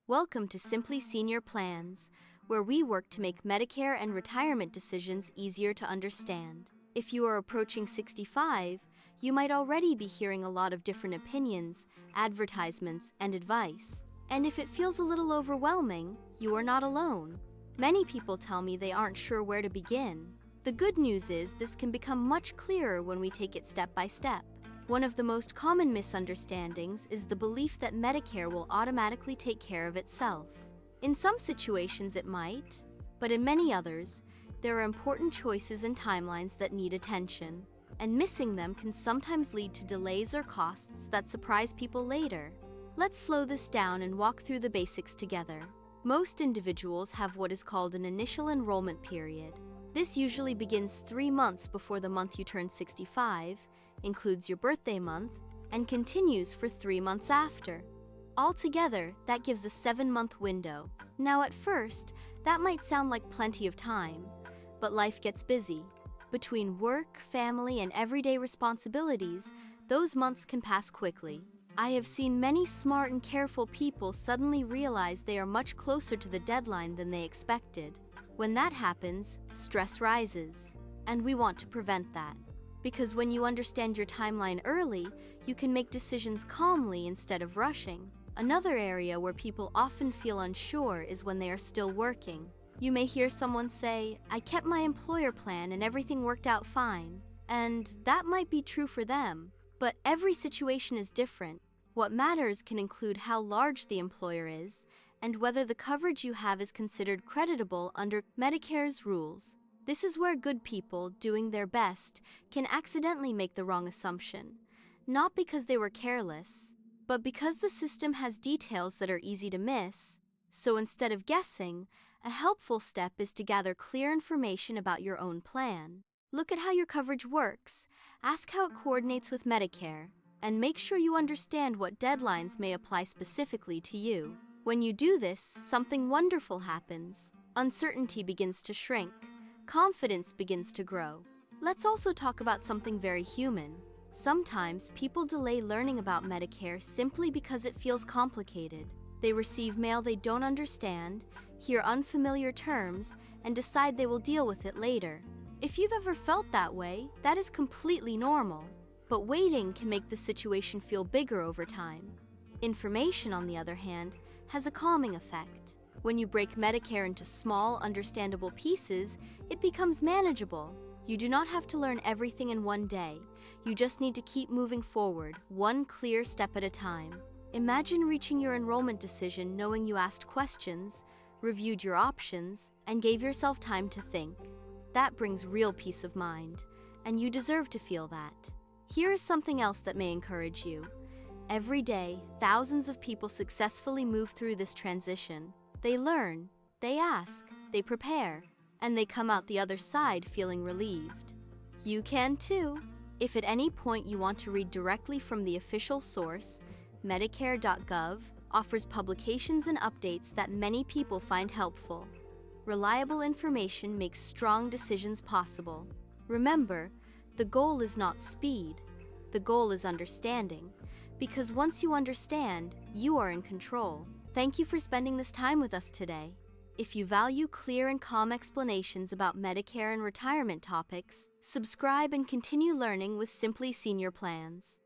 Welcome to Simply Senior Plans, where we work to make Medicare and retirement decisions easier to understand. If you are approaching 65, you might already be hearing a lot of different opinions, advertisements, and advice. And if it feels a little overwhelming, you are not alone. Many people tell me they aren't sure where to begin. The good news is this can become much clearer when we take it step by step. One of the most common misunderstandings is the belief that Medicare will automatically take care of itself. In some situations it might, but in many others, there are important choices and timelines that need attention, and missing them can sometimes lead to delays or costs that surprise people later. Let's slow this down and walk through the basics together. Most individuals have what is called an initial enrollment period. This usually begins 3 months before the month you turn 65, includes your birthday month, and continues for 3 months after. Altogether, that gives a 7-month window. Now at first, that might sound like plenty of time, but life gets busy. Between work, family, and everyday responsibilities, those months can pass quickly. I have seen many smart and careful people suddenly realize they are much closer to the deadline than they expected. When that happens, stress rises, and we want to prevent that. Because when you understand your timeline early, you can make decisions calmly instead of rushing. Another area where people often feel unsure is when they are still working. You may hear someone say, "I kept my employer plan and everything worked out fine." And that might be true for them, but every situation is different. What matters can include how large the employer is and whether the coverage you have is considered creditable under Medicare's rules. This is where good people, doing their best, can accidentally make the wrong assumption, not because they were careless, but because the system has details that are easy to miss. So instead of guessing, a helpful step is to gather clear information about your own plan. Look at how your coverage works, ask how it coordinates with Medicare, and make sure you understand what deadlines may apply specifically to you. When you do this, something wonderful happens. Uncertainty begins to shrink. Confidence begins to grow. Let's also talk about something very human. Sometimes people delay learning about Medicare simply because it feels complicated. They receive mail they don't understand, hear unfamiliar terms, and decide they will deal with it later. If you've ever felt that way, that is completely normal. But waiting can make the situation feel bigger over time. Information, on the other hand, has a calming effect. When you break Medicare into small, understandable pieces, it becomes manageable. You do not have to learn everything in one day. You just need to keep moving forward, one clear step at a time. Imagine reaching your enrollment decision knowing you asked questions, reviewed your options, and gave yourself time to think. That brings real peace of mind, and you deserve to feel that. Here is something else that may encourage you. Every day, thousands of people successfully move through this transition. They learn, they ask, they prepare, and they come out the other side feeling relieved. You can too. If at any point you want to read directly from the official source, Medicare.gov offers publications and updates that many people find helpful. Reliable information makes strong decisions possible. Remember, the goal is not speed. The goal is understanding, because once you understand, you are in control. Thank you for spending this time with us today. If you value clear and calm explanations about Medicare and retirement topics, subscribe and continue learning with Simply Senior Plans.